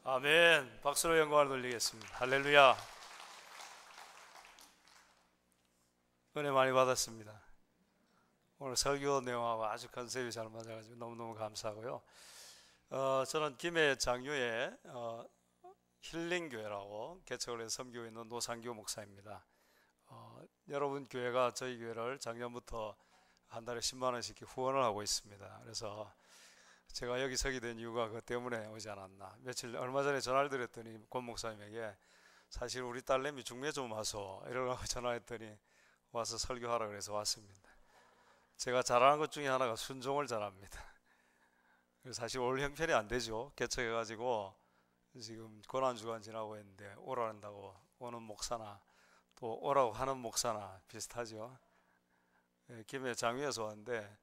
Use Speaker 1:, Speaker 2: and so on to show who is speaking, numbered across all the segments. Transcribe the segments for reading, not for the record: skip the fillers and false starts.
Speaker 1: 아멘. 박수로 영광을 돌리겠습니다. 할렐루야. 은혜 많이 받았습니다. 오늘 설교 내용하고 아주 컨셉이 잘 맞아가지고 너무너무 감사하고요. 저는 김해 장유에 힐링교회라고 개척을 해서 섬기고 있는 노상규 목사입니다. 여러분 교회가 저희 교회를 작년부터 한 달에 10만 원씩 후원을 하고 있습니다. 그래서 제가 여기 서게 된 이유가 그것 때문에 오지 않았나. 얼마 전에 전화를 드렸더니 권 목사님에게 사실 우리 딸내미 중매 좀 와서 이러라고 전화했더니 와서 설교하라 그래서 왔습니다. 제가 잘하는 것 중에 하나가 순종을 잘합니다. 그래서 사실 올 형편이 안 되죠. 개척해가지고 지금 고난주간 지나고 있는데 오라는다고 오는 목사나 또 오라고 하는 목사나 비슷하죠. 김해 장위에서 왔는데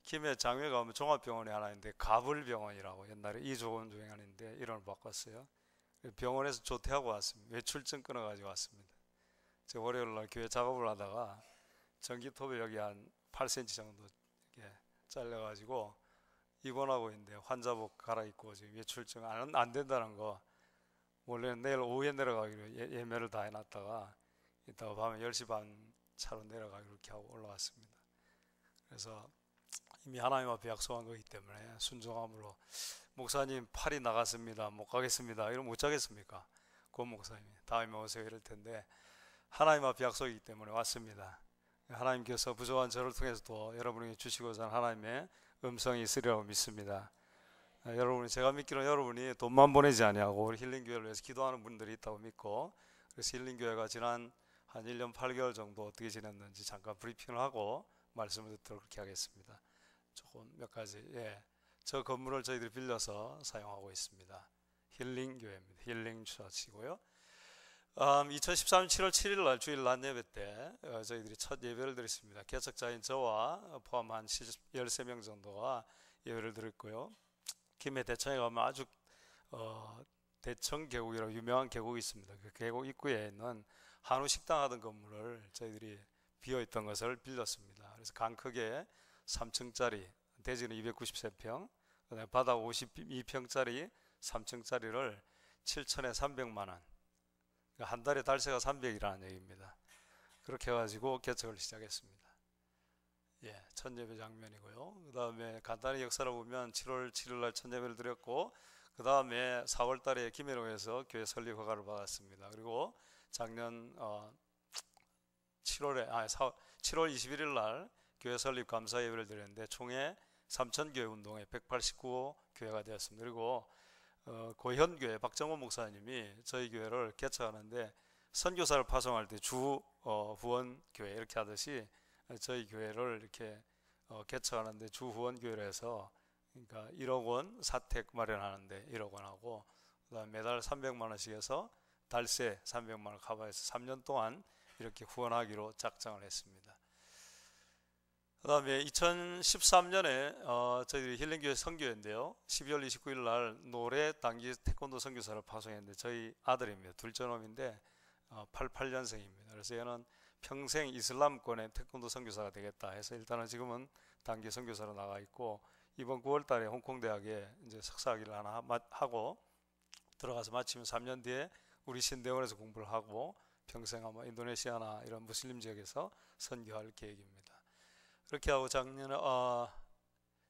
Speaker 1: 김해 장외 가면 종합병원이 하나 있는데 가불병원이라고 옛날에 이조원 조행하는데 이름을 바꿨어요. 병원에서 조퇴하고 왔습니다. 외출증 끊어가지고 왔습니다. 제가 월요일날 교회 작업을 하다가 전기톱에 여기 한 8cm 정도 이렇게 잘려가지고 입원하고 있는데 환자복 갈아입고 지금 외출증 안 된다는 거 원래는 내일 오후에 내려가기로 예매를 다 해놨다가 이따가 밤에 10시 반 차로 내려가기로 이렇게 하고 올라왔습니다. 그래서 이미 하나님 앞에 약속한 거기 때문에 순종함으로 목사님 팔이 나갔습니다. 못 가겠습니다. 이러면 못 자겠습니까? 권 목사님이 다음에 오세요 이럴 텐데 하나님 앞에 약속이기 때문에 왔습니다. 하나님께서 부족한 저를 통해서도 여러분에게 주시고자 하는 하나님의 음성이 있으리라고 믿습니다. 여러분이 제가 믿기로는 여러분이 돈만 보내지 아니하고 우리 힐링교회를 위해서 기도하는 분들이 있다고 믿고 그래서 힐링교회가 지난 한 1년 8개월 정도 어떻게 지냈는지 잠깐 브리핑을 하고 말씀을 듣도록 그렇게 하겠습니다. 조금 몇 가지 저 건물을 저희들이 빌려서 사용하고 있습니다. 힐링교회입니다. 힐링처치고요. 2013년 7월 7일 날 주일 낮 예배 때 저희들이 첫 예배를 드렸습니다. 개척자인 저와 포함한 13명 정도가 예배를 드렸고요. 김해 대청에 가면 아주 대청 계곡이라고 유명한 계곡이 있습니다. 그 계곡 입구에 있는 한우 식당 하던 건물을 저희들이 비어있던 것을 빌렸습니다. 그래서 강 크게 3층짜리 대지는 293평 그다음에 바닥 52평짜리 3층짜리를 7천에 300만 원 한 달에 달세가 300이라는 얘기입니다. 그렇게 해가지고 개척을 시작했습니다. 첫 예배 장면이고요. 그 다음에 간단히 역사를 보면 7월 7일 날 첫 예배를 드렸고 그 다음에 4월 달에 김해로에서 교회 설립 허가를 받았습니다. 그리고 작년 7월 21일 날 교회 설립 감사 예배를 드렸는데 총회 삼천교회 운동회 189호 교회가 되었습니다. 그리고 고현교회 박정원 목사님이 저희 교회를 개척하는데 선교사를 파송할 때 주 후원 교회 이렇게 하듯이 저희 교회를 이렇게 개척하는데 주 후원 교회로 해서 그러니까 1억 원 사택 마련하는데 1억 원 하고 그다음 매달 300만 원씩 해서 달세 300만 원 커버해서 3년 동안 이렇게 후원하기로 작정을 했습니다. 그 다음에 2013년에 저희들이 힐링교회 선교회인데요 12월 29일 날 노래 단기 태권도 선교사를 파송했는데 저희 아들입니다. 둘째 놈인데 88년생입니다. 그래서 얘는 평생 이슬람권의 태권도 선교사가 되겠다 해서 일단은 지금은 단기 선교사로 나가 있고 이번 9월 달에 홍콩 대학에 이제 석사학위를 하나 하고 들어가서 마치면 3년 뒤에 우리 신대원에서 공부를 하고 평생 아마 인도네시아나 이런 무슬림 지역에서 선교할 계획입니다. 그렇게 하고 작년에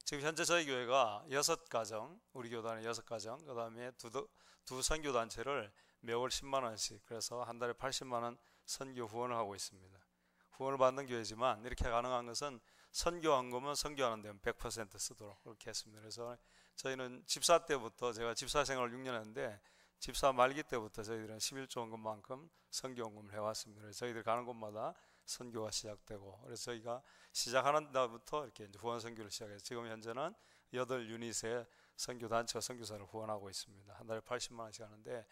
Speaker 1: 지금 현재 저희 교회가 6가정 우리 교단에 6가정 그 다음에 두 선교단체를 매월 10만 원씩 그래서 한 달에 80만 원 선교 후원을 하고 있습니다. 후원을 받는 교회지만 이렇게 가능한 것은 선교한 거면 선교하는 데는 100% 쓰도록 그렇게 했습니다. 그래서 저희는 집사 때부터 제가 집사 생활을 6년 했는데 집사 말기 때부터 저희들은 11조 원금만큼 선교 헌금을 해왔습니다. 그래서 저희들 가는 곳마다 선교가 시작되고 그래서 저희가 시작하는 날부터 이렇게 이제 후원 선교를 시작해서 지금 현재는 8유닛의 선교 단체와 선교사를 후원하고 있습니다. 한 달에 80만 원씩 하는데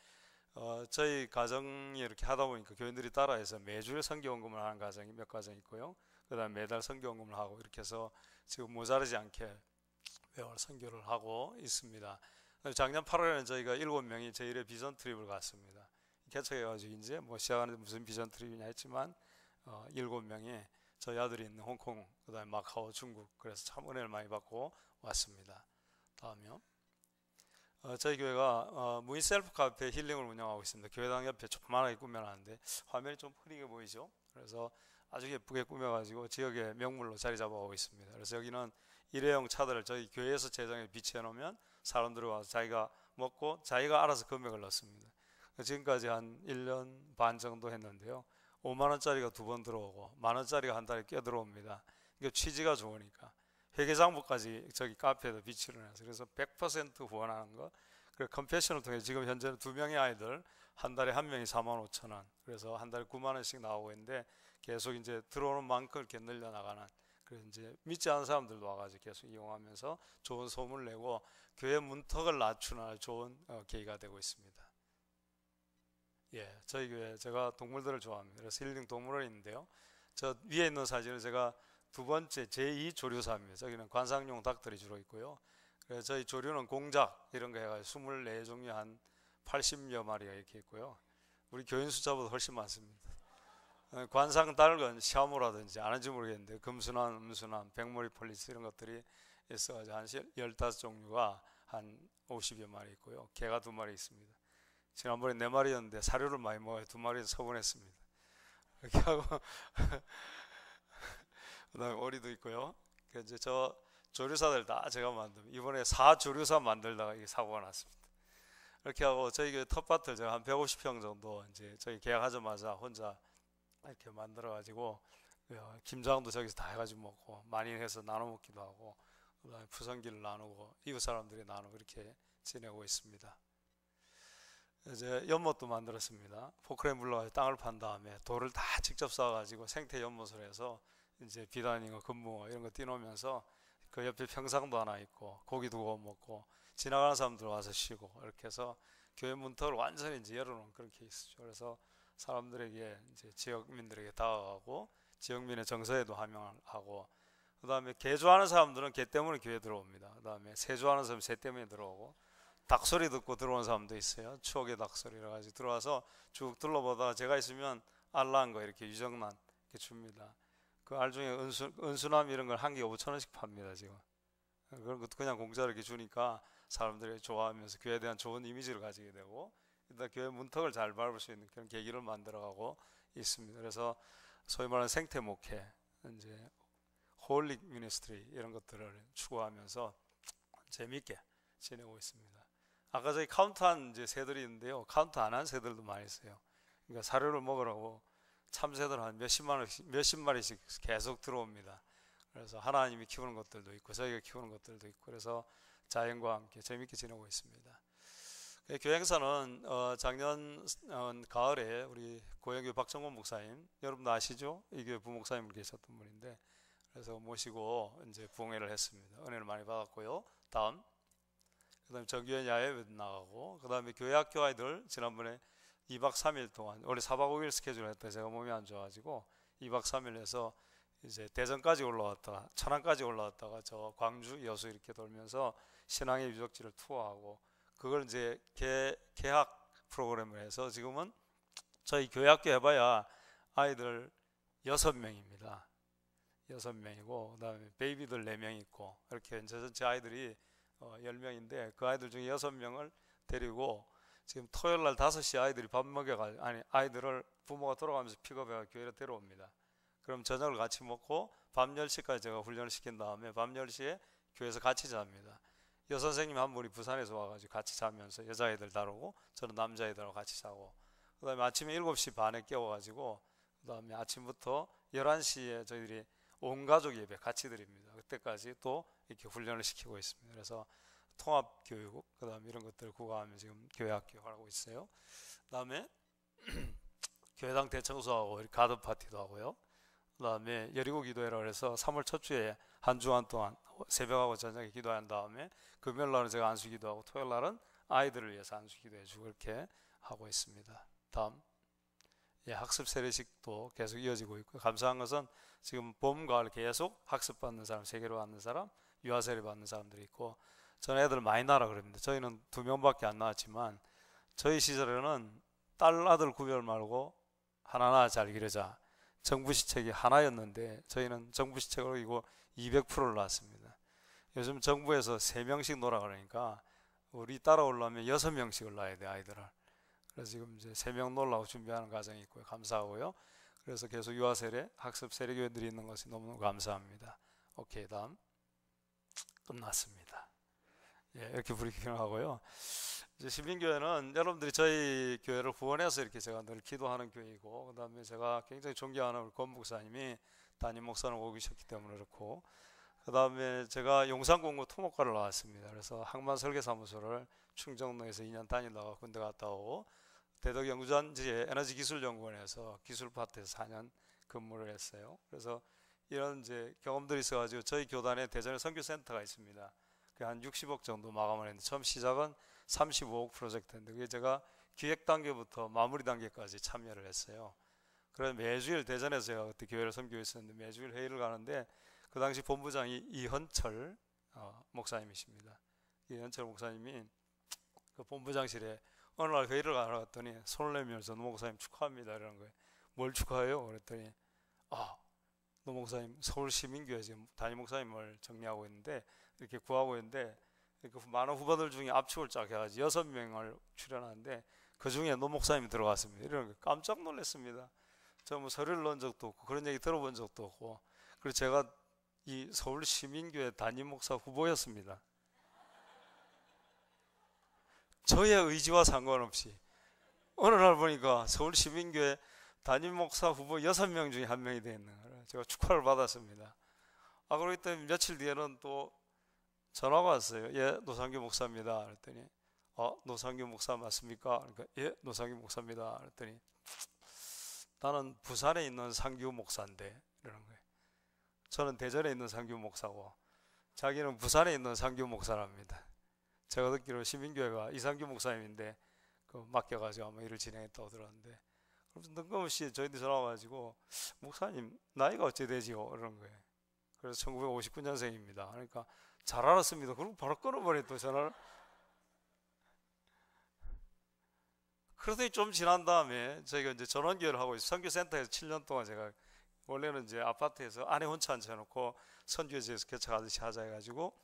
Speaker 1: 저희 가정이 이렇게 하다 보니까 교인들이 따라해서 매주에 선교 헌금을 하는 가정이 몇 가정 있고요. 그 다음에 매달 선교 헌금을 하고 이렇게 해서 지금 모자르지 않게 매월 선교를 하고 있습니다. 작년 8월에는 저희가 7명이 제1회 비전 트립을 갔습니다. 개척해가지고 이제 뭐 시작하는데 무슨 비전 트립이냐 했지만 7명이 저희 아들이 있는 홍콩, 그 다음에 마카오, 중국 그래서 참 은혜를 많이 받고 왔습니다. 다음이요. 저희 교회가 무인 셀프 카페 힐링을 운영하고 있습니다. 교회당 옆에 조그만하게 꾸며놨는데 화면이 좀 흐리게 보이죠? 그래서 아주 예쁘게 꾸며가지고 지역의 명물로 자리 잡아가고 있습니다. 그래서 여기는 일회용 차들을 저희 교회에서 재정에 비치해 놓으면 사람들이 와서 자기가 먹고 자기가 알아서 금액을 넣습니다. 지금까지 한 1년 반 정도 했는데요. 5만 원짜리가 2번 들어오고 만 원짜리가 한 달에 꽤 들어옵니다. 이게 취지가 좋으니까 회계장부까지 저기 카페에다 비치를 해서 그래서 100% 후원하는 거. 그리고 컴패션을 통해 지금 현재는 2명의 아이들 한 달에 한 명이 4만 5천 원. 그래서 한 달에 9만 원씩 나오고 있는데 계속 이제 들어오는 만큼 이렇게 늘려 나가는. 그래서 이제 믿지 않는 사람들도 와가지고 계속 이용하면서 좋은 소문을 내고 교회 문턱을 낮추는 좋은 계기가 되고 있습니다. 예, 저희 교회 제가 동물들을 좋아합니다. 그래서 힐링 동물원인데요. 저 위에 있는 사진은 제가 두 번째 제2 조류사입니다. 저기는 관상용 닭들이 주로 있고요. 그래서 저희 조류는 공작 이런 거 해가지고 24종류 한 80여 마리가 이렇게 있고요. 우리 교인 숫자보다 훨씬 많습니다. 관상 닭은 샤무라든지 아는지 모르겠는데 금순환, 음순환, 백머리 폴리스 이런 것들이 있어가지고 한 15종류가 한 50여 마리 있고요. 개가 2마리 있습니다. 지난번에 4마리였는데 사료를 많이 먹어요. 2마리는 서분했습니다. 이렇게 하고 그다음에 오리도 있고요. 이제 저 조류사들 다 제가 만듭니다. 이번에 4조류사 만들다가 이게 사고가 났습니다. 이렇게 하고 저희 그 텃밭을 제가 한 150평 정도 이제 저희 계약하자마자 혼자 이렇게 만들어 가지고 김장도 저기서 다 해가지고 먹고 많이 해서 나눠 먹기도 하고 그다음에 푸성기를 나누고 이웃 사람들이 나누고 이렇게 지내고 있습니다. 이제 연못도 만들었습니다. 포크레인 불러가지고 땅을 판 다음에 돌을 다 직접 쌓아가지고 생태 연못을 해서 이제 비단이나 금붕어 이런 거 띄놓으면서 그 옆에 평상도 하나 있고 고기도 구워 먹고 지나가는 사람들 와서 쉬고 이렇게 해서 교회 문턱을 완전히 이제 열어놓은 그런 케이스죠. 그래서 사람들에게 이제 지역민들에게 다가가고 지역민의 정서에도 함양하고 그다음에 개 좋아하는 사람들은 개 때문에 교회 들어옵니다. 그다음에 새 좋아하는 사람은 새 때문에 들어오고 닭소리 듣고 들어오는 사람도 있어요. 추억의 닭소리라 가지고 들어와서 쭉 둘러보다가 제가 있으면 알라한 거 이렇게 유정란 이렇게 줍니다. 그 알 중에 은수남 이런 걸 한 개 5천 원씩 팝니다 지금. 그런 것도 그냥 공짜로 이렇게 주니까 사람들이 좋아하면서 교회에 대한 좋은 이미지를 가지게 되고 일단 교회 문턱을 잘 밟을 수 있는 그런 계기를 만들어가고 있습니다. 그래서 소위 말하는 생태 목회, 이제 홀릭 미니스트리 이런 것들을 추구하면서 재미있게 지내고 있습니다. 아까 저희 카운트한 이제 새들이 있는데요. 카운트 안 한 새들도 많이 있어요. 그러니까 사료를 먹으라고 참새들 한 몇십 마리씩 계속 들어옵니다. 그래서 하나님이 키우는 것들도 있고 저희가 키우는 것들도 있고 그래서 자연과 함께 재미있게 지내고 있습니다. 교회 행사는 작년 가을에 우리 고영교 박정권 목사님 여러분도 아시죠? 이 교회 부목사님 계셨던 분인데 그래서 모시고 이제 부흥회를 했습니다. 은혜를 많이 받았고요. 그다음에 정교회 야외도 나가고 그다음에 교회 학교 아이들 지난번에 2박 3일 동안 원래 4박 5일 스케줄을 했다 제가 몸이 안 좋아가지고 2박 3일 해서 이제 대전까지 올라왔다가 천안까지 올라왔다가 저 광주 여수 이렇게 돌면서 신앙의 유적지를 투어하고 그걸 이제 개학 프로그램을 해서 지금은 저희 교회 학교 해봐야 아이들 6명입니다. 6명이고 그다음에 베이비들 4명 있고 이렇게 전체 아이들이 10명인데 그 아이들 중에 6명을 데리고 지금 토요일날 5시 아이들이 밥 먹여가지고 아이들을 부모가 돌아가면서 픽업해서 교회로 데려옵니다. 그럼 저녁을 같이 먹고 밤 10시까지 제가 훈련을 시킨 다음에 밤 10시에 교회에서 같이 잡니다. 여선생님 한 분이 부산에서 와가지고 같이 자면서 여자애들 다루고 저는 남자애들하고 같이 자고 그 다음에 아침에 7시 반에 깨워가지고 그 다음에 아침부터 11시에 저희들이 온 가족 예배 같이 드립니다. 그때까지 또 이렇게 훈련을 시키고 있습니다. 그래서 통합교육 그 다음에 이런 것들을 구가하며 지금 교회학교를 하고 있어요. 그 다음에 교회당 대청소하고 가든파티도 하고요. 그 다음에 여리고 기도회라 해서 3월 첫 주에 한 주간 동안 새벽하고 저녁에 기도한 다음에 금요일날은 제가 안수기도하고 토요일날은 아이들을 위해서 안수기도해주고 이렇게 하고 있습니다. 다음 학습 세례식도 계속 이어지고 있고 감사한 것은 지금 봄, 가을 계속 학습받는 사람, 세계로 받는 사람, 유아세례 받는 사람들이 있고 저는 애들 많이 낳으라 그럽니다. 저희는 2명밖에 안 낳았지만 저희 시절에는 딸, 아들 구별 말고 하나하나 잘 기르자. 정부 시책이 하나였는데 저희는 정부 시책으로 이거 200%를 낳았습니다. 요즘 정부에서 3명씩 놓으라 그러니까 우리 따라오려면 6명씩을 낳아야 돼, 아이들을. 그래서 지금 이제 3명 놓으려고 준비하는 과정이 있고요. 감사하고요. 그래서 계속 유아 세례, 학습 세례교회들이 있는 것이 너무너무 감사합니다. 오케이, 다음. 끝났습니다. 예, 이렇게 브리핑을 하고요. 이제 시민교회는 여러분들이 저희 교회를 후원해서 이렇게 제가 늘 기도하는 교회이고, 그 다음에 제가 굉장히 존경하는 우리 권 목사님이 담임 목사를 오고 계셨기 때문에 그렇고, 그 다음에 제가 용산공고 토목과를 나왔습니다. 그래서 항만 설계사무소를 충정로에서 2년 다니다가 군대 갔다 오고, 대덕연구전지의 에너지기술연구원에서 기술파트에서 4년 근무를 했어요. 그래서 이런 이제 경험들이 있어가지고 저희 교단에 대전에 선교센터가 있습니다. 그 한 60억 정도 마감을 했는데, 처음 시작은 35억 프로젝트인데, 그게 제가 기획 단계부터 마무리 단계까지 참여를 했어요. 그래서 매주일 대전에서 제가 그때 교회를 섬기고 있었는데, 매주일 회의를 가는데, 그 당시 본부장이 이헌철 목사님이십니다. 이헌철 목사님이 그 본부장실에 어느 날 회의를 가러 갔더니 손을 내밀면서 노 목사님 축하합니다 이러는 거예요. 뭘 축하해요? 그랬더니 노 목사님 서울시민교회 지금 담임 목사님을 정리하고 있는데, 이렇게 구하고 있는데, 그 많은 후보들 중에 압축을 쫙 해가지고 6명을 출연하는데 그 중에 노 목사님이 들어갔습니다. 이런 거 깜짝 놀랐습니다. 저 뭐 서류를 넣은 적도 없고 그런 얘기 들어본 적도 없고, 그리고 제가 이 서울시민교회 담임 목사 후보였습니다. 저의 의지와 상관없이 어느 날 보니까 서울시민교회 담임 목사 후보 6명 중에 1명이 되어 있는 거예요. 제가 축하를 받았습니다. 그러기 때문에 며칠 뒤에는 또 전화가 왔어요. 예, 노상규 목사입니다. 그랬더니 노상규 목사 맞습니까? 그러니까 예, 노상규 목사입니다. 그랬더니 나는 부산에 있는 상규 목사인데 이러는 거예요. 저는 대전에 있는 상규 목사고 자기는 부산에 있는 상규 목사랍니다. 제가 듣기로 시민교회가 이상규 목사님인데 그 맡겨가지고 아마 일을 진행했다고 들었는데, 그래서 뜬금없이 저희한테 전화 와가지고 목사님 나이가 어찌 되지요? 이러는 거예요. 그래서 1959년생입니다. 그러니까 잘 알았습니다. 그리고 바로 끊어버려 또 전화를. 그러더니 좀 지난 다음에 저희가 이제 전원교회를 하고 있어요. 선교센터에서 7년 동안 제가 원래는 이제 아파트에서 아내 혼자 앉혀놓고 선교지에서 개척하듯이 하자 해가지고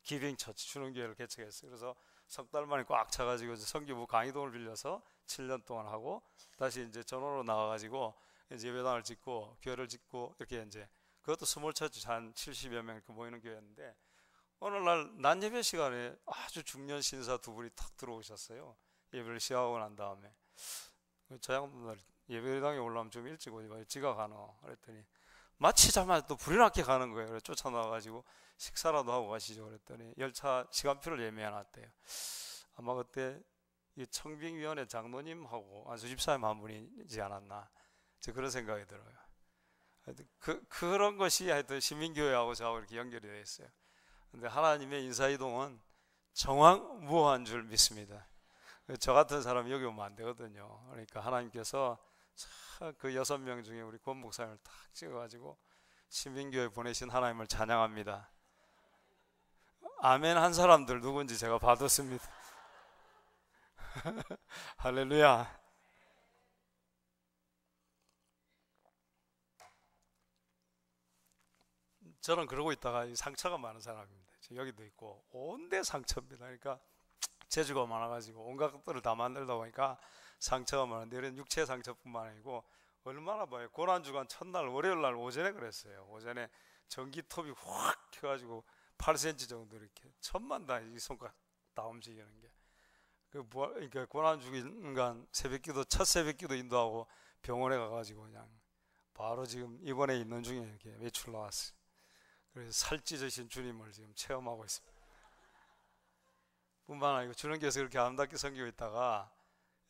Speaker 1: 기빙처치 주는교회를 개척했어요. 그래서 석 달 만에 꽉 차가지고 선교부 강의동을 빌려서 7년 동안 하고 다시 이제 전원으로 나와가지고 이제 예배당을 짓고 교회를 짓고 이렇게 이제 그것도 스몰 처치 한 70여 명 이렇게 모이는 교회였는데, 어느 날 낮 예배 시간에 아주 중년 신사 두 분이 탁 들어오셨어요. 예배를 시작하고 난 다음에 저 양반들 예배당에 올라오면 좀 일찍 오지 마, 지가 가노? 그랬더니 마치자마자 또 불이 났게 가는 거예요. 그래서 쫓아나와가지고 식사라도 하고 가시죠. 그랬더니 열차 시간표를 예매해놨대요. 아마 그때 이 청빙위원회 장로님하고 안수집사님 한 분이지 않았나, 그런 생각이 들어요. 그런 것이 하여튼 시민교회하고 저하고 이렇게 연결이 되어 있어요. 근데 하나님의 인사이동은 정황무오한 줄 믿습니다. 저 같은 사람이 여기 오면 안 되거든요. 그러니까 하나님께서 그 6명 중에 우리 권 목사님을 딱 찍어가지고 시민교회 보내신 하나님을 찬양합니다. 아멘 한 사람들 누군지 제가 받았습니다. 할렐루야. 저는 그러고 있다가 상처가 많은 사람입니다. 여기도 있고 온데 상처입니다. 그러니까 재주가 많아가지고 온갖 것들을 다 만들다 보니까 상처가 많은데, 이런 육체 상처뿐만 아니고 얼마나 봐요. 고난주간 첫날 월요일날 오전에 그랬어요. 오전에 전기톱이 확 켜가지고 8cm 정도 이렇게 천만 다 이 손가락 다 움직이는 게, 그러니까 고난주간 새벽기도 첫 새벽기도 인도하고 병원에 가가지고 그냥 바로 지금 입원해 있는 중에 이렇게 외출 나왔어요. 그래서 살찌으신 주님을 지금 체험하고 있습니다. 뿐만 아니고 주님께서 그렇게 아름답게 섬기고 있다가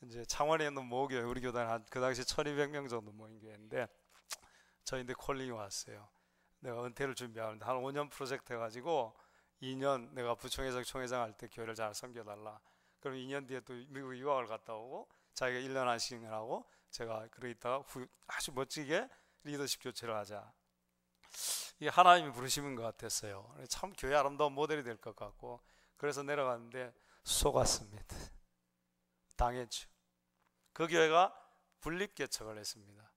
Speaker 1: 이제 창원에 있는 모교회, 우리 교단에 한 그 당시 1200명 정도 모인 교회인데 저희한테 콜링이 왔어요. 내가 은퇴를 준비하는데 한 5년 프로젝트 해가지고 2년 내가 부총회장 총회장 할 때 교회를 잘 섬겨달라. 그럼 2년 뒤에 또 미국 유학을 갔다 오고 자기가 1년 안식을 하고 제가 그러 있다가 아주 멋지게 리더십 교체를 하자. 이게 하나님이 부르시는 것 같았어요. 참 교회 아름다운 모델이 될 것 같고, 그래서 내려갔는데 속았습니다. 당했죠. 그 교회가 분립개척을 했습니다.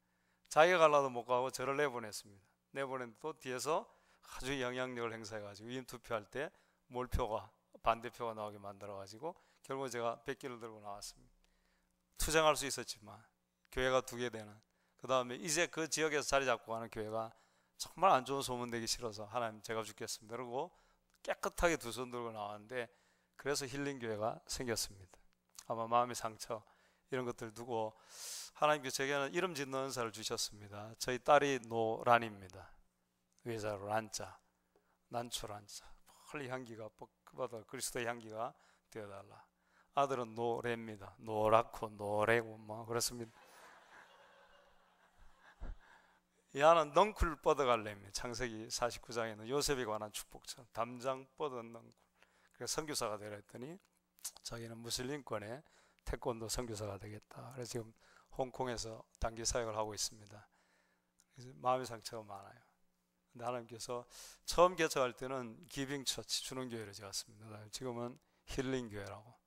Speaker 1: 자기가 가려도 못 가고 저를 내보냈습니다. 내보냈는데 또 뒤에서 아주 영향력을 행사해가지고 위임 투표할 때 몰표가 반대표가 나오게 만들어가지고 결국 제가 백기를 들고 나왔습니다. 투쟁할 수 있었지만 교회가 2개 되는, 그 다음에 이제 그 지역에서 자리 잡고 가는 교회가 정말 안 좋은 소문 내기 싫어서 하나님 제가 죽겠습니다 그러고 깨끗하게 2손 들고 나왔는데, 그래서 힐링교회가 생겼습니다. 아마 마음의 상처 이런 것들 두고 하나님께서 제게는 이름 짓는 은사를 주셨습니다. 저희 딸이 노란입니다. 외자로 란자, 난초란자, 멀리 향기가 뻑뻑하다 그리스도의 향기가 되어달라. 아들은 노래입니다. 노랗고 노래고 뭐 그렇습니다. 야는 넝쿨 뻗어갈래입니다. 창세기 49장에는 요셉에 관한 축복처럼 담장 뻗은 넝쿨. 그래서 선교사가 되라 했더니 자기는 무슬림권의 태권도 선교사가 되겠다. 그래서 지금 홍콩에서 단기 사역을 하고 있습니다. 그래서 마음의 상처가 많아요. 근데 하나님께서 처음 개척할 때는 기빙처치 주는교회를 지었습니다. 지금은 힐링교회라고.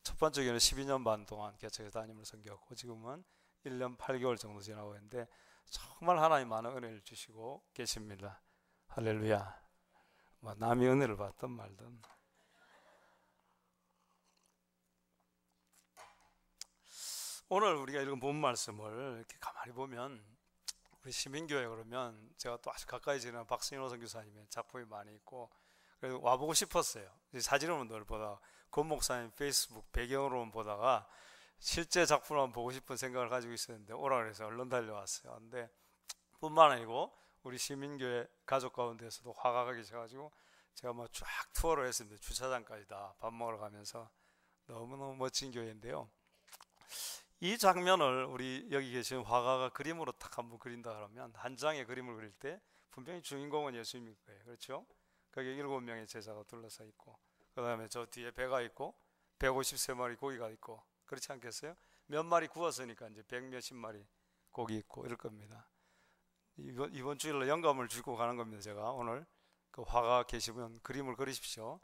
Speaker 1: 첫 번째 교회는 12년 반 동안 개척해서 담임을 섬겼고 지금은 1년 8개월 정도 지나고 있는데 정말 하나님 많은 은혜를 주시고 계십니다. 할렐루야. 뭐 남이 은혜를 받든 말든. 오늘 우리가 읽은 본 말씀을 이렇게 가만히 보면 우리 시민교회 그러면 제가 또 아주 가까이 지내는 박승현 선교사님의 작품이 많이 있고 그래서 와보고 싶었어요. 사진으로만 늘 보다가 권 목사님 페이스북 배경으로만 보다가 실제 작품을 한번 보고 싶은 생각을 가지고 있었는데 오라 그래서 얼른 달려왔어요. 근데 뿐만 아니고 우리 시민교회 가족 가운데서도 화가가 계셔가지고 제가 막 쫙 투어를 했습니다. 주차장까지 다 밥 먹으러 가면서 너무너무 멋진 교회인데요. 이 장면을 우리 여기 계신 화가가 그림으로 딱 한번 그린다 그러면 한 장의 그림을 그릴 때 분명히 주인공은 예수님일 거예요. 그렇죠? 거기 7명의 제자가 둘러서 있고 그 다음에 저 뒤에 배가 있고 153마리 고기가 있고 그렇지 않겠어요? 몇 마리 구웠으니까 이제 100몇십 마리 고기 있고 이럴 겁니다. 이번 주일로 영감을 주고 가는 겁니다. 제가 오늘 그 화가 계시면 그림을 그리십시오.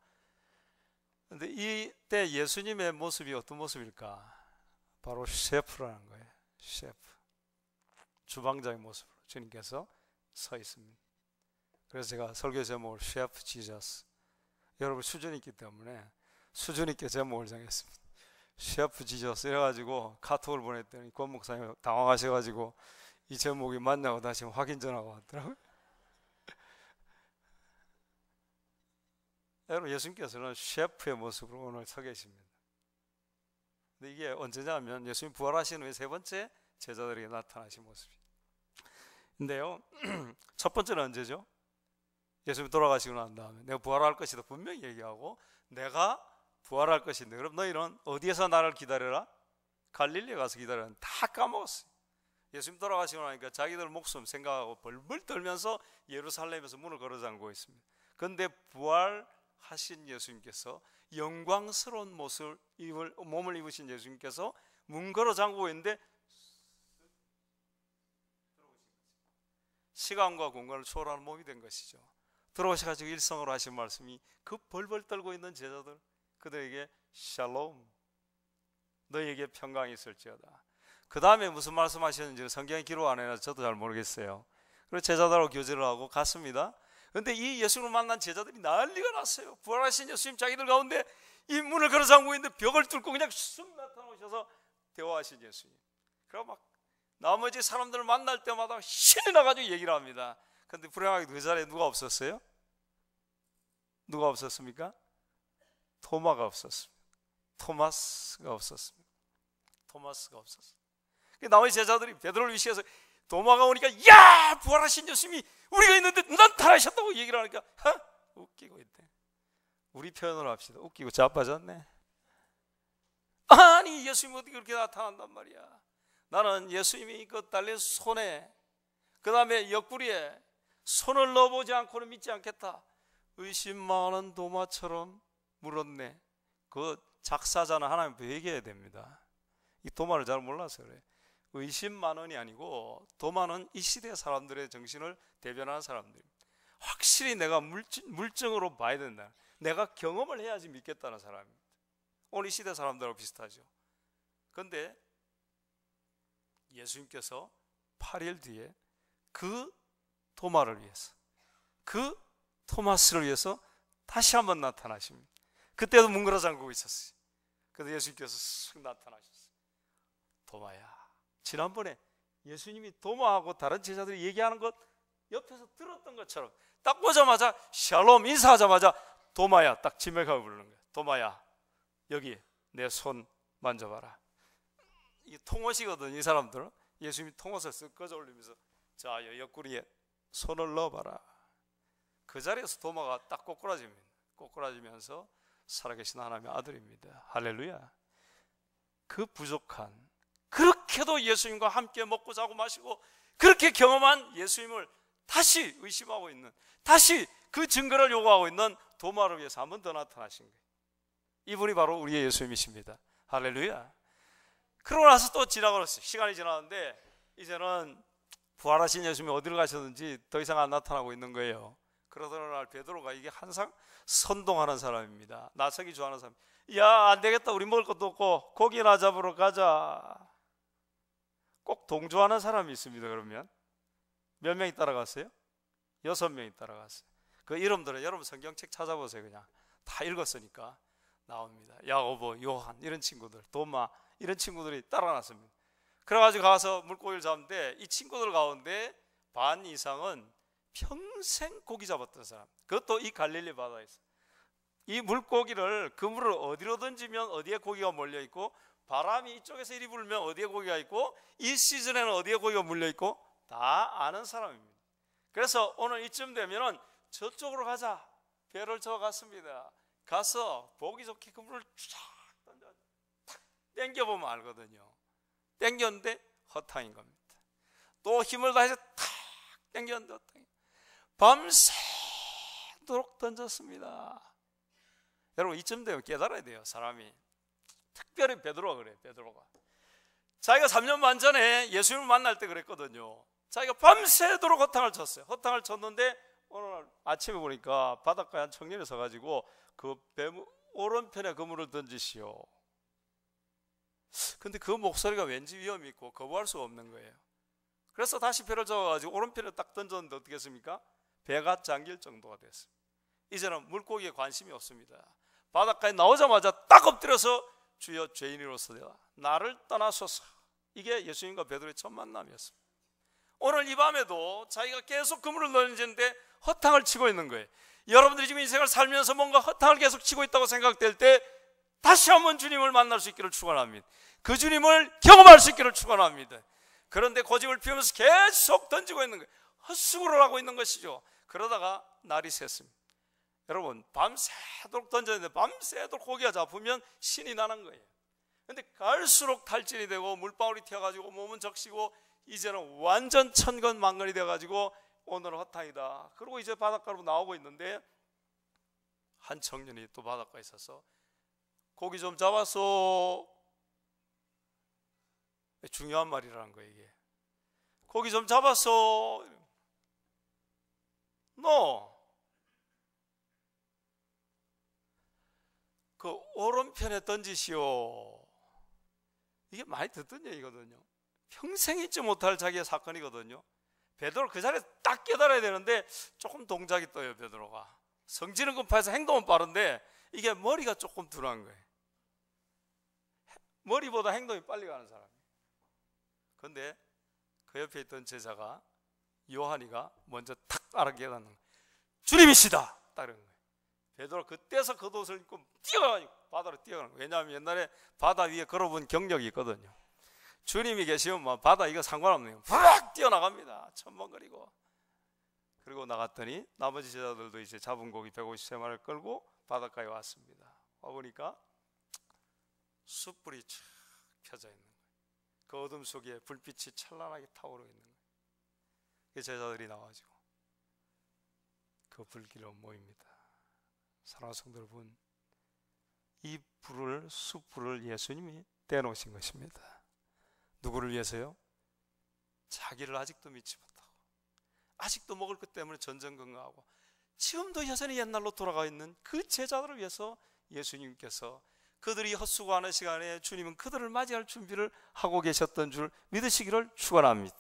Speaker 1: 근데 이때 예수님의 모습이 어떤 모습일까? 바로 셰프라는 거예요. 셰프. 주방장의 모습으로 주님께서 서 있습니다. 그래서 제가 설교 제목을 셰프 지저스. 여러분 수준 있기 때문에 수준 있게 제목을 정했습니다. 셰프 지저스 이래가지고 카톡을 보냈더니 권 목사님 당황하셔가지고 이 제목이 맞냐고 다시 확인 전화가 왔더라고요. 여러분 예수님께서는 셰프의 모습으로 오늘 서 계십니다. 근데 이게 언제냐면 예수님 부활하신 후에 3번째 제자들에게 나타나신 모습이에요. 근데요 첫 번째는 언제죠? 예수님이 돌아가시고 난 다음에 내가 부활할 것이다 분명히 얘기하고 내가 부활할 것인데 그럼 너희는 어디에서 나를 기다려라? 갈릴리에 가서 기다려라. 다 까먹었어요. 예수님 돌아가시고 나니까 자기들 목숨 생각하고 벌벌 떨면서 예루살렘에서 문을 걸어 잠그고 있습니다. 그런데 부활하신 예수님께서 영광스러운 몸을 입으신 예수님께서 문 걸어 잠그고 있는데 시간과 공간을 초월하는 몸이 된 것이죠. 들어오셔가지고 일성으로 하신 말씀이 그 벌벌 떨고 있는 제자들 그들에게 샬롬 너희에게 평강이 있을지어다. 그 다음에 무슨 말씀하셨는지 성경에 기록 안 해놔서 저도 잘 모르겠어요. 그래서 제자들하고 교제를 하고 갔습니다. 그런데 이 예수님을 만난 제자들이 난리가 났어요. 부활하신 예수님 자기들 가운데 이 문을 걸어 잠그고 있는데 벽을 뚫고 그냥 쑥 나타나오셔서 대화하신 예수님. 그리고 막 나머지 사람들을 만날 때마다 신이 나가지고 얘기를 합니다. 그런데 불행하게도 그 자리에 누가 없었어요? 누가 없었습니까? 토마가 없었습니다. 토마스가 없었습니다. 토마스가 없었어요. 나머지 제자들이 베드로를 위시해서 도마가 오니까 야 부활하신 예수님이 우리가 있는데 나타나셨다고 얘기를 하니까 웃기고 있대. 우리 표현으로 합시다. 웃기고 자빠졌네. 아니 예수님이 어떻게 그렇게 나타난단 말이야. 나는 예수님이 그 달린 손에 그 다음에 옆구리에 손을 넣어보지 않고는 믿지 않겠다. 의심 많은 도마처럼 물었네. 그 작사자는 하나님 회개해야 됩니다. 이 도마를 잘 몰라서 그래. 의심 만원이 아니고 도마는 이 시대 사람들의 정신을 대변하는 사람들입니다. 확실히 내가 물증으로 봐야 된다. 내가 경험을 해야지 믿겠다는 사람입니다. 오늘 이 시대 사람들하고 비슷하죠. 그런데 예수님께서 8일 뒤에 그 도마를 위해서 그 토마스를 위해서 다시 한번 나타나십니다. 그때도 뭉그러 잠그고 있었어요. 그래서 예수님께서 쓱 나타나셨어요. 도마야. 지난번에 예수님이 도마하고 다른 제자들이 얘기하는 것 옆에서 들었던 것처럼 딱 보자마자 샬롬 인사하자마자 도마야 딱 지명하고 부르는 거예요. 도마야, 여기 내 손 만져봐라. 이 통옷이거든. 이 사람들은 예수님이 통옷을 쓱 꺼져 올리면서 자, 옆구리에 손을 넣어봐라. 그 자리에서 도마가 딱 꼬꾸라지면서 살아계신 하나님의 아들입니다. 할렐루야. 그 부족한, 그렇게도 예수님과 함께 먹고 자고 마시고 그렇게 경험한 예수님을 다시 의심하고 있는, 다시 그 증거를 요구하고 있는 도마를 위해서 한 번 더 나타나신 거예요. 이분이 바로 우리의 예수님이십니다. 할렐루야. 그러고 나서 또 지나가었어요. 시간이 지나는데 이제는 부활하신 예수님이 어디를 가셨는지 더 이상 안 나타나고 있는 거예요. 그러던 어느 날 베드로가, 이게 항상 선동하는 사람입니다. 나서기 좋아하는 사람. 야, 안 되겠다. 우리 먹을 것도 없고 고기나 잡으러 가자. 꼭 동조하는 사람이 있습니다. 그러면 몇 명이 따라갔어요? 6명이 따라갔어요. 그 이름들은 여러분 성경책 찾아보세요. 그냥 다 읽었으니까 나옵니다. 야고보, 요한 이런 친구들, 도마 이런 친구들이 따라났습니다. 그래가지고 가서 물고기를 잡는데 이 친구들 가운데 반 이상은 평생 고기 잡았던 사람, 그것도 이 갈릴리 바다에서. 이 물고기를, 그 물을 어디로 던지면 어디에 고기가 몰려있고, 바람이 이쪽에서 이리 불면 어디에 고기가 있고, 이 시즌에는 어디에 고기가 물려있고 다 아는 사람입니다. 그래서 오늘 이쯤 되면은 저쪽으로 가자, 배를 저 갔습니다. 가서 보기 좋게 그 물을 쫙 던져 탁 당겨보면 알거든요. 당겼는데 허탕인 겁니다. 또 힘을 다해서 탁 당겼는데 허탕이. 밤새도록 던졌습니다. 여러분 이쯤 되면 깨달아야 돼요. 사람이. 특별히 베드로가 그래요. 베드로가 자기가 3년 반 전에 예수님을 만날 때 그랬거든요. 자기가 밤새도록 허탕을 쳤어요. 허탕을 쳤는데 오늘 아침에 보니까 바닷가에 한 청년이 서가지고 그 배 오른편에 그물을 던지시오. 근데 그 목소리가 왠지 위험이 있고 거부할 수가 없는 거예요. 그래서 다시 배를 잡아가지고 오른편에 딱 던졌는데 어떻게 했습니까? 배가 잠길 정도가 됐어요. 이제는 물고기에 관심이 없습니다. 바닷가에 나오자마자 딱 엎드려서 주여, 죄인으로서 나를 떠나소서. 이게 예수님과 베드로의 첫 만남이었습니다. 오늘 이 밤에도 자기가 계속 그물을 던지는데 허탕을 치고 있는 거예요. 여러분들이 지금 인생을 살면서 뭔가 허탕을 계속 치고 있다고 생각될 때 다시 한번 주님을 만날 수 있기를 축원합니다. 그 주님을 경험할 수 있기를 축원합니다. 그런데 고집을 피우면서 계속 던지고 있는 거예요. 헛수고를 하고 있는 것이죠. 그러다가 날이 샜습니다. 여러분 밤새도록 던졌는데 밤새도록 고기가 잡으면 신이 나는 거예요. 근데 갈수록 탈진이 되고 물방울이 튀어가지고 몸은 적시고 이제는 완전 천근만근이 돼가지고 오늘은 허탕이다. 그리고 이제 바닷가로 나오고 있는데 한 청년이 또 바닷가에 있어서 고기 좀 잡았어. 중요한 말이라는 거예요. 이게 고기 좀 잡았어. 너 그 오른편에 던지시오. 이게 많이 듣던 얘기거든요. 평생 잊지 못할 자기의 사건이거든요. 베드로 그 자리에 딱 깨달아야 되는데 조금 동작이 떠요. 베드로가 성질은 급해서 행동은 빠른데 이게 머리가 조금 둔한 거예요. 머리보다 행동이 빨리 가는 사람이에요. 그런데 그 옆에 있던 제자가 요한이가 먼저 탁 알아깨닫는 거예요. 주님이시다. 딱 이런 거예요. 베드로 그때서 겉옷을 입고 뛰어가지고 바다로 뛰어가는 거예요. 왜냐하면 옛날에 바다 위에 걸어본 경력이 있거든요. 주님이 계시면 뭐 바다 이거 상관없네요. 팍 뛰어나갑니다. 천번거리고. 그리고 나갔더니 나머지 제자들도 이제 잡은 고기 153마리를 끌고 바닷가에 왔습니다. 와보니까 숯불이 쫙 켜져 있는 거예요. 그 어둠 속에 불빛이 찬란하게 타오르고 있는 거예요. 그 제자들이 나와가지고 그 불길로 모입니다. 사랑하는 성도 여러분, 이 불을, 숯불을 예수님이 떼어놓으신 것입니다. 누구를 위해서요? 자기를 아직도 믿지 못하고 아직도 먹을 것 때문에 전전긍긍하고 지금도 여전히 옛날로 돌아가 있는 그 제자들을 위해서 예수님께서 그들이 헛수고하는 시간에 주님은 그들을 맞이할 준비를 하고 계셨던 줄 믿으시기를 축원합니다.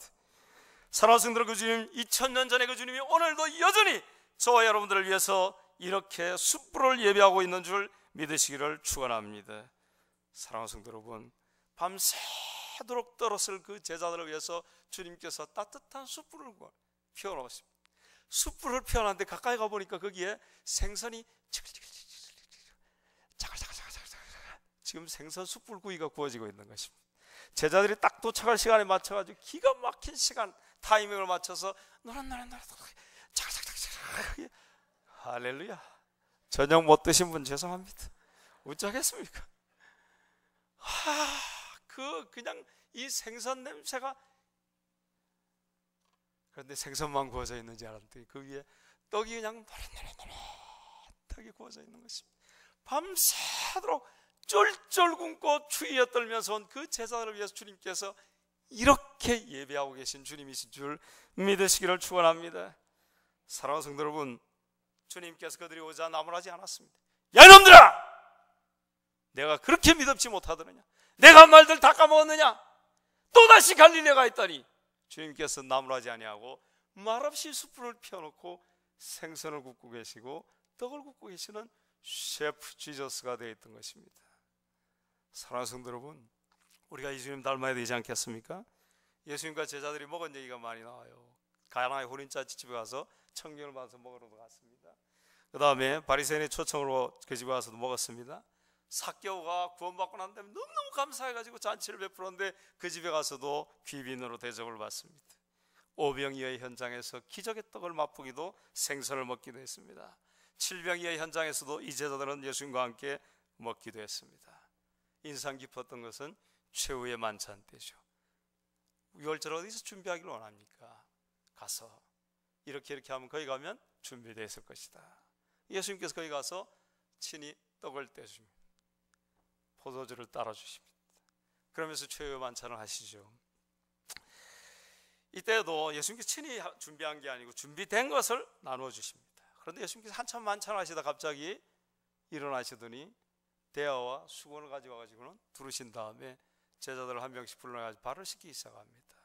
Speaker 1: 사랑하는 성도들, 그 주님, 2000년 전에 그 주님이 오늘도 여전히 저와 여러분들을 위해서 이렇게 숯불을 예배하고 있는 줄 믿으시기를 축원합니다. 사랑하는 성도 여러분, 밤새도록 떨었을 그 제자들을 위해서 주님께서 따뜻한 숯불을 피워놓으십니다. 숯불을 피워놨는데 가까이 가보니까 거기에 생선이 지금 생선 숯불구이가 구워지고 있는 것입니다. 제자들이 딱 도착할 시간에 맞춰가지고 기가 막힌 시간 타이밍을 맞춰서 노릇노릇 할렐루야. 저녁 못 드신 분 죄송합니다. 어쩌겠습니까? 그냥 이 생선 냄새가, 그런데 생선만 구워져 있는지 알았더니 그 위에 떡이 그냥 노릇노릇하게 구워져 있는 것입니다. 밤새도록 쫄쫄 굶고 추위에 떨면서 온 그 제자들을 위해서 주님께서 이렇게 예배하고 계신 주님이신 줄 믿으시기를 축원합니다. 사랑하는 성도 여러분, 주님께서 그들이 오자 나무라지 않았습니다. 야 이놈들아! 내가 그렇게 믿음치 못하더느냐? 내가 한 말들 다 까먹었느냐? 또다시 갈릴레가 있다니. 주님께서 나무라지 아니하고 말없이 숯불을 피워놓고 생선을 굽고 계시고 떡을 굽고 계시는 셰프 지저스가 되어 있던 것입니다. 사랑하는 성도 여러분, 우리가 예수님 닮아야 되지 않겠습니까? 예수님과 제자들이 먹은 얘기가 많이 나와요. 가나의 혼인잔 집에 가서 청경을 받아서 먹으러 갔습니다. 그 다음에 바리새인의 초청으로 그 집에 가서도 먹었습니다. 삭개오가 구원받고 난 다음에 너무너무 감사해가지고 잔치를 베풀었는데 그 집에 가서도 귀빈으로 대접을 받습니다. 오병이어의 현장에서 기적의 떡을 맛보기도 생선을 먹기도 했습니다. 칠병이어의 현장에서도 이 제자들은 예수님과 함께 먹기도 했습니다. 인상 깊었던 것은 최후의 만찬 때죠. 유월절 어디서 준비하기를 원합니까? 가서 이렇게 하면 거기 가면 준비되어 있을 것이다. 예수님께서 거기 가서 친히 떡을 떼줍니다. 포도주를 따라주십니다. 그러면서 최후의 만찬을 하시죠. 이때도 예수님께서 친히 준비한 게 아니고 준비된 것을 나누어 주십니다. 그런데 예수님께서 한참 만찬을 하시다 갑자기 일어나시더니 대야와 수건을 가지고 와가지고는 두르신 다음에 제자들을 한 명씩 불러가지고 발을 씻기 시작합니다.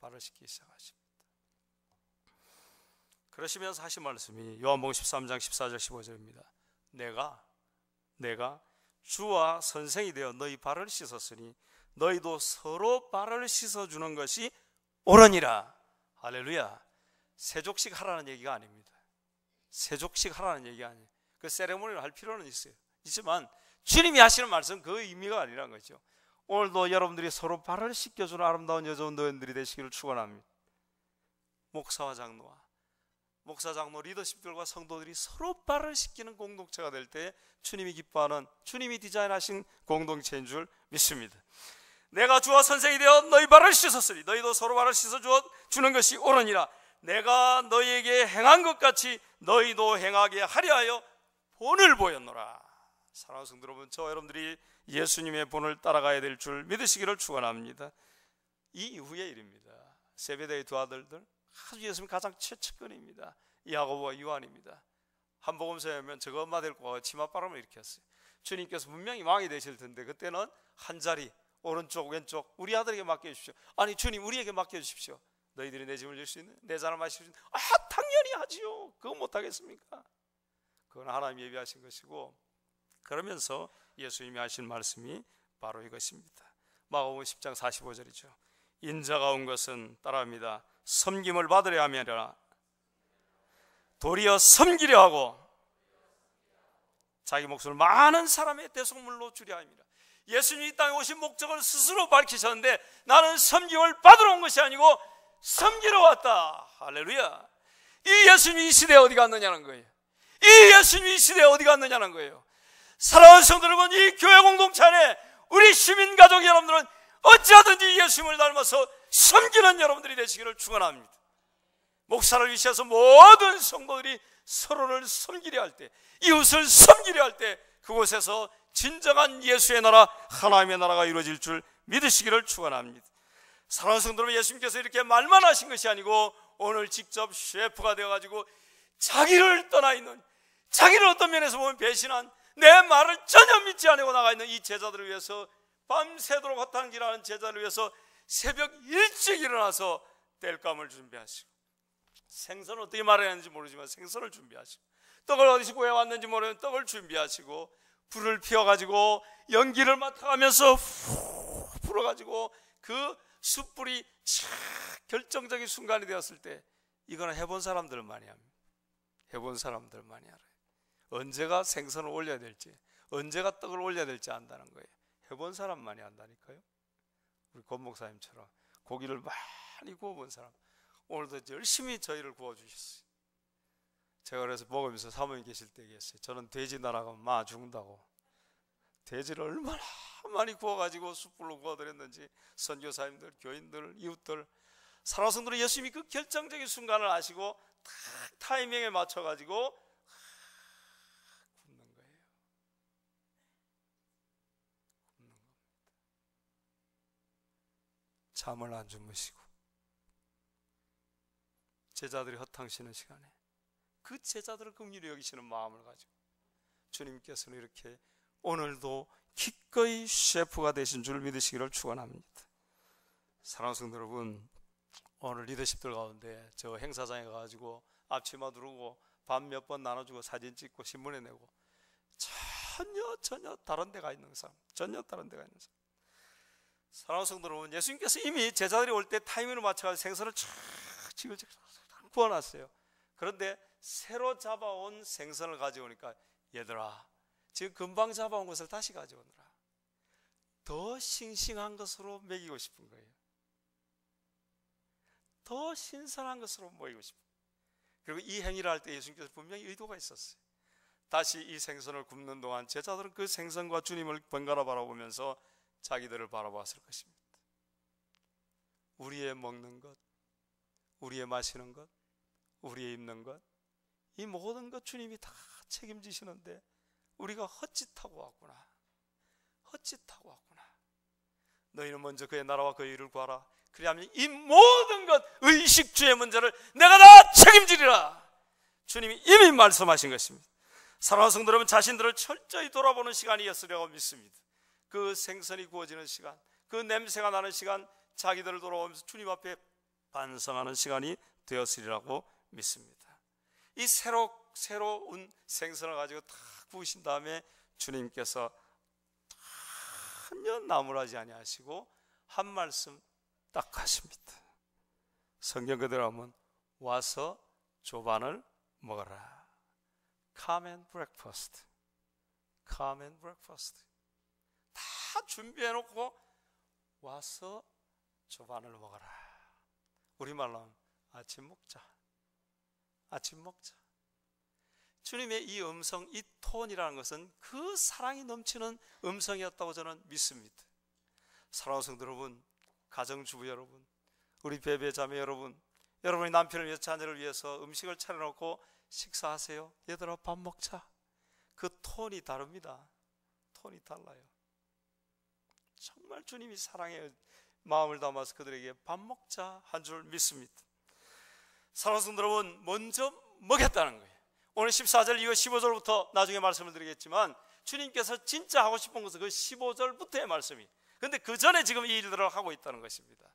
Speaker 1: 발을 씻기 시작하십니다. 그러시면서 하신 말씀이 요한복음 13장 14절 15절입니다. 내가 주와 선생이 되어 너희 발을 씻었으니 너희도 서로 발을 씻어주는 것이 옳으니라. 할렐루야. 세족식 하라는 얘기가 아닙니다. 세족식 하라는 얘기가 아니에요. 그 세레모니를 할 필요는 있지만 주님이 하시는 말씀은 그 의미가 아니라는 거죠. 오늘도 여러분들이 서로 발을 씻겨주는 아름다운 여자운 노인들이 되시기를 축원합니다. 목사 장로 리더십들과 성도들이 서로 발을 씻기는 공동체가 될 때 주님이 기뻐하는, 주님이 디자인하신 공동체인 줄 믿습니다. 내가 주와 선생이 되어 너희 발을 씻었으니 너희도 서로 발을 씻어주는 것이 옳으니라. 내가 너희에게 행한 것 같이 너희도 행하게 하려 하여 본을 보였노라. 사랑하는 성도 여러분, 저와 여러분들이 예수님의 본을 따라가야 될 줄 믿으시기를 축원합니다. 이 이후의 일입니다. 세베대의 두 아들들, 아주 예수님 가장 최측근입니다. 야고보와 요한입니다. 한 복음서에 보면 저거 엄마 데리고 치맛바람을 일으켰어요. 주님께서 분명히 왕이 되실 텐데 그때는 한 자리 오른쪽 왼쪽 우리 아들에게 맡겨주십시오. 아니 주님 우리에게 맡겨주십시오. 너희들이 내 짐을 질 수 있는, 내 잔을 마실 수 있는. 당연히 하지요. 그거 못하겠습니까? 그건 하나님이 예비하신 것이고, 그러면서 예수님이 하신 말씀이 바로 이것입니다. 마가복음 10장 45절이죠. 인자가 온 것은 따라합니다. 섬김을 받으려 함이라 도리어 섬기려 하고 자기 목숨을 많은 사람의 대속물로 주려 함이라. 예수님이 이 땅에 오신 목적을 스스로 밝히셨는데 나는 섬김을 받으러 온 것이 아니고 섬기러 왔다. 할렐루야. 이 예수님이 이 시대에 어디 갔느냐는 거예요. 이 예수님이 이 시대에 어디 갔느냐는 거예요. 사랑하는 성도 여러분, 이 교회 공동체 안에 우리 시민 가족 여러분들은 어찌하든지 예수님을 닮아서 섬기는 여러분들이 되시기를 축원합니다. 목사를 위시해서 모든 성도들이 서로를 섬기려 할 때, 이웃을 섬기려 할 때 그곳에서 진정한 예수의 나라, 하나님의 나라가 이루어질 줄 믿으시기를 축원합니다. 사랑하는 성도 여러분, 예수님께서 이렇게 말만 하신 것이 아니고 오늘 직접 셰프가 되어가지고 자기를 떠나 있는, 자기를 어떤 면에서 보면 배신한, 내 말을 전혀 믿지 않고 나가 있는 이 제자들을 위해서, 밤새도록 헛하는 길하는 제자를 위해서 새벽 일찍 일어나서 땔감을 준비하시고, 생선을 어떻게 말해야 하는지 모르지만 생선을 준비하시고, 떡을 어디서 구해왔는지 모르는 떡을 준비하시고 불을 피워가지고 연기를 맡아가면서 후 불어가지고 그 숯불이 결정적인 순간이 되었을 때, 이거는 해본 사람들만이 합니다. 해본 사람들만이 알아요. 언제가 생선을 올려야 될지, 언제가 떡을 올려야 될지 안다는 거예요. 해본 사람만이 안다니까요. 우리 권 목사님처럼 고기를 많이 구워본 사람, 오늘도 열심히 저희를 구워주셨어요. 제가 그래서 먹으면서 사모님 계실 때 얘기했어요. 저는 돼지 날아가면 마 죽는다고. 돼지를 얼마나 많이 구워가지고 숯불로 구워드렸는지, 선교사님들, 교인들, 이웃들, 사랑성들은 예수님이 그 결정적인 순간을 아시고 딱 타이밍에 맞춰가지고 굽는 거예요. 굽는 겁니다. 잠을 안 주무시고 제자들이 허탕치는 시간에 그 제자들을 긍휼히 여기시는 마음을 가지고 주님께서는 이렇게 오늘도 기꺼이 셰프가 되신 줄 믿으시기를 축원합니다. 사랑하는 성도 여러분, 오늘 리더십들 가운데 저 행사장에 가가지고 앞치마 두르고 밥 몇 번 나눠주고 사진 찍고 신문에 내고 전혀 다른 데가 있는 사람, 전혀 다른 데가 있는 사람. 사랑하는 성도 여러분, 예수님께서 이미 제자들이 올 때 타이밍을 맞춰서 생선을 지글지글 구워놨어요. 그런데 새로 잡아온 생선을 가져오니까, 얘들아 지금 금방 잡아온 것을 다시 가져오느라, 더 싱싱한 것으로 먹이고 싶은 거예요. 더 신선한 것으로 먹이고 싶은 거예요. 그리고 이 행위를 할 때 예수님께서 분명히 의도가 있었어요. 다시 이 생선을 굽는 동안 제자들은 그 생선과 주님을 번갈아 바라보면서 자기들을 바라보았을 것입니다. 우리의 먹는 것, 우리의 마시는 것, 우리의 입는 것, 이 모든 것 주님이 다 책임지시는데 우리가 헛짓하고 왔구나. 헛짓하고 왔구나. 너희는 먼저 그의 나라와 그의 의를 구하라. 그리하면 이 모든 것, 의식주의 문제를 내가 다 책임지리라. 주님이 이미 말씀하신 것입니다. 사랑하는 성도 여러분, 자신들을 철저히 돌아보는 시간이었으리라고 믿습니다. 그 생선이 구워지는 시간, 그 냄새가 나는 시간, 자기들을 돌아보면서 주님 앞에 반성하는 시간이 되었으리라고 믿습니다. 이 새로운 생선을 가지고 다 구우신 다음에 주님께서 전혀 나무라지 아니하시고 한 말씀 딱 하십니다. 성경 그대로 하면 와서 조반을 먹어라. Come and breakfast. Come and breakfast. 다 준비해놓고 와서 조반을 먹어라. 우리말로 하면 아침 먹자. 아침 먹자. 주님의 이 음성, 이 톤이라는 것은 그 사랑이 넘치는 음성이었다고 저는 믿습니다. 사랑하는 성도 여러분, 가정주부 여러분, 우리 베베 자매 여러분, 여러분의 남편을 위해서 자녀를 위해서 음식을 차려놓고 식사하세요. 얘들아 밥 먹자. 그 톤이 다릅니다. 톤이 달라요. 정말 주님이 사랑의 마음을 담아서 그들에게 밥 먹자 한 줄 믿습니다. 사랑하는 성도 여러분, 먼저 먹였다는 거예요. 오늘 14절 이후 15절부터 나중에 말씀을 드리겠지만 주님께서 진짜 하고 싶은 것은 그 15절부터의 말씀이, 그런데 그 전에 지금 이 일들을 하고 있다는 것입니다.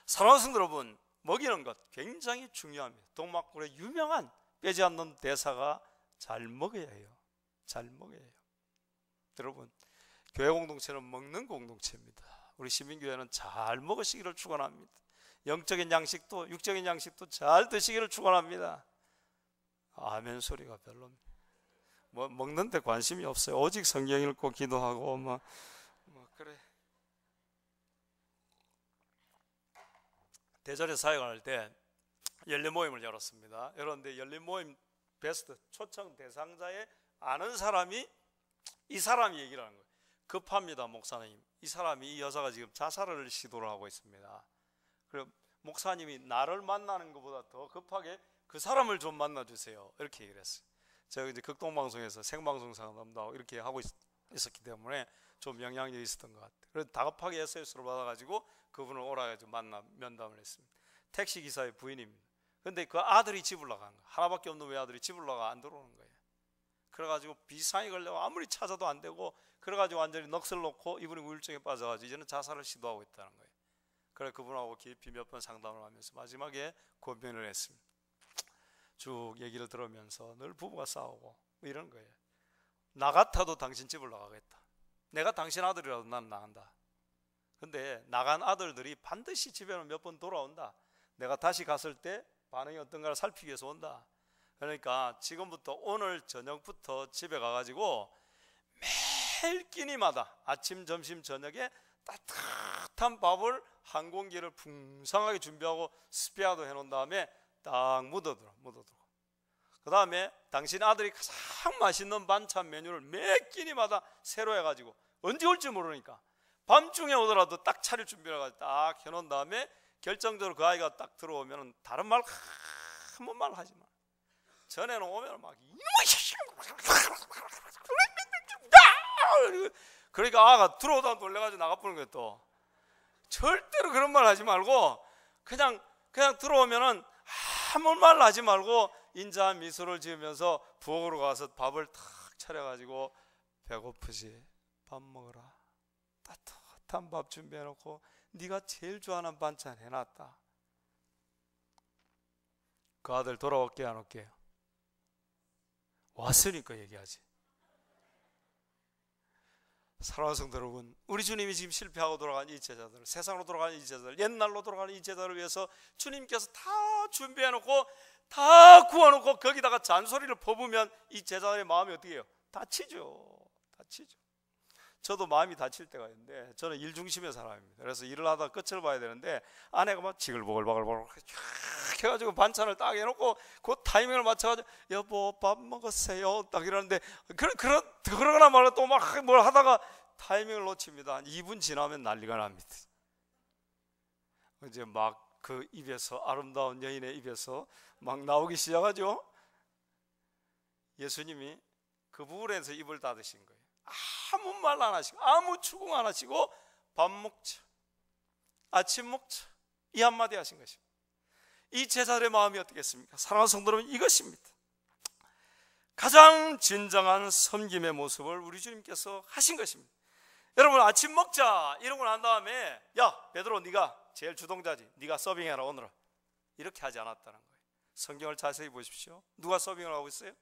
Speaker 1: 사랑하는 성도 여러분, 먹이는 것 굉장히 중요합니다. 동막골의 유명한 빼지 않는 대사가 잘 먹어야 해요. 잘 먹어야 해요. 여러분, 교회 공동체는 먹는 공동체입니다. 우리 시민교회는 잘 먹으시기를 축원합니다. 영적인 양식도 육적인 양식도 잘 드시기를 축원합니다. 아멘 소리가 별로입니다. 뭐 먹는데 관심이 없어요. 오직 성경 읽고 기도하고 뭐 그래. 대전에 사역할 때 열린 모임을 열었습니다. 그런데 열린 모임 베스트 초청 대상자의 아는 사람이 이 사람이 얘기를 하는 거예요. 급합니다, 목사님. 이 사람이, 이 여자가 지금 자살을 시도를 하고 있습니다. 그리고 목사님이 나를 만나는 것보다 더 급하게 그 사람을 좀 만나주세요. 이렇게 얘기를 했어요. 제가 이제 극동방송에서 생방송 상담도 이렇게 하고 있었기 때문에 좀 영향력이 있었던 것 같아요. 그래서 다급하게 SOS를 받아가지고 그분을 오라가지고 만나 면담을 했습니다. 택시기사의 부인입니다. 근데 그 아들이 집을 나간 거예요. 하나밖에 없는 외아들이 집을 나가 안 들어오는 거예요. 그래가지고 비상이 걸려고 아무리 찾아도 안 되고, 그래가지고 완전히 넋을 놓고 이분이 우울증에 빠져가지고 이제는 자살을 시도하고 있다는 거예요. 그래 그분하고 깊이 몇 번 상담을 하면서 마지막에 고민을 했습니다. 쭉 얘기를 들으면서 늘 부부가 싸우고 뭐 이런 거예요. 나 같아도 당신 집을 나가겠다. 내가 당신 아들이라도 난 나간다. 근데 나간 아들들이 반드시 집에는 몇 번 돌아온다. 내가 다시 갔을 때 반응이 어떤가를 살피기 위해서 온다. 그러니까 지금부터 오늘 저녁부터 집에 가가지고 매일 끼니마다 아침, 점심, 저녁에 따뜻한 밥을 한 공기를 풍성하게 준비하고 스페어도 해놓은 다음에 딱 묻어두고 그 다음에 당신 아들이 가장 맛있는 반찬 메뉴를 매 끼니마다 새로 해가지고 언제 올지 모르니까 밤중에 오더라도 딱 차릴 준비를 해가지고 딱 해놓은 다음에 결정적으로 그 아이가 딱 들어오면 다른 말 한 번 하지 마. 전에는 오면 막 그러니까 아가 들어오다 놀래가지고 나가보는 거예요. 또 절대로 그런 말 하지 말고 그냥 들어오면은 아무 말 하지 말고 인자한 미소를 지으면서 부엌으로 가서 밥을 탁 차려가지고 배고프지? 밥 먹어라. 따뜻한 밥 준비해놓고 네가 제일 좋아하는 반찬 해놨다. 그 아들 돌아올게 안 올게요? 왔으니까 얘기하지. 사랑하는 성도 여러분, 우리 주님이 지금 실패하고 돌아간 이 제자들, 세상으로 돌아간 이 제자들, 옛날로 돌아가는 이 제자들을 위해서 주님께서 다 준비해놓고 다 구워놓고 거기다가 잔소리를 퍼부으면 이 제자들의 마음이 어떻게 해요? 다치죠. 저도 마음이 다칠 때가 있는데 저는 일 중심의 사람입니다. 그래서 일을 하다 끝을 봐야 되는데 아내가 막 지글보글보글 해가지고 반찬을 딱 해놓고 그 타이밍을 맞춰가지고 여보 밥 먹었어요 딱 이러는데 그러거나 말고 또 막 뭘 하다가 타이밍을 놓칩니다. 한 2분 지나면 난리가 납니다. 이제 막 그 입에서 아름다운 여인의 입에서 막 나오기 시작하죠. 예수님이 그 부분에서 입을 닫으신 거예요. 아무 말 안 하시고 아무 추궁 안 하시고 밥 먹자, 아침 먹자 이 한마디 하신 것입니다. 이 제자들의 마음이 어떻겠습니까? 사랑하는 성도 여러분, 이것입니다. 가장 진정한 섬김의 모습을 우리 주님께서 하신 것입니다. 여러분 아침 먹자 이러고 난 다음에 야 베드로 네가 제일 주동자지, 네가 서빙해라 오늘은, 이렇게 하지 않았다는 거예요. 성경을 자세히 보십시오. 누가 서빙을 하고 있어요?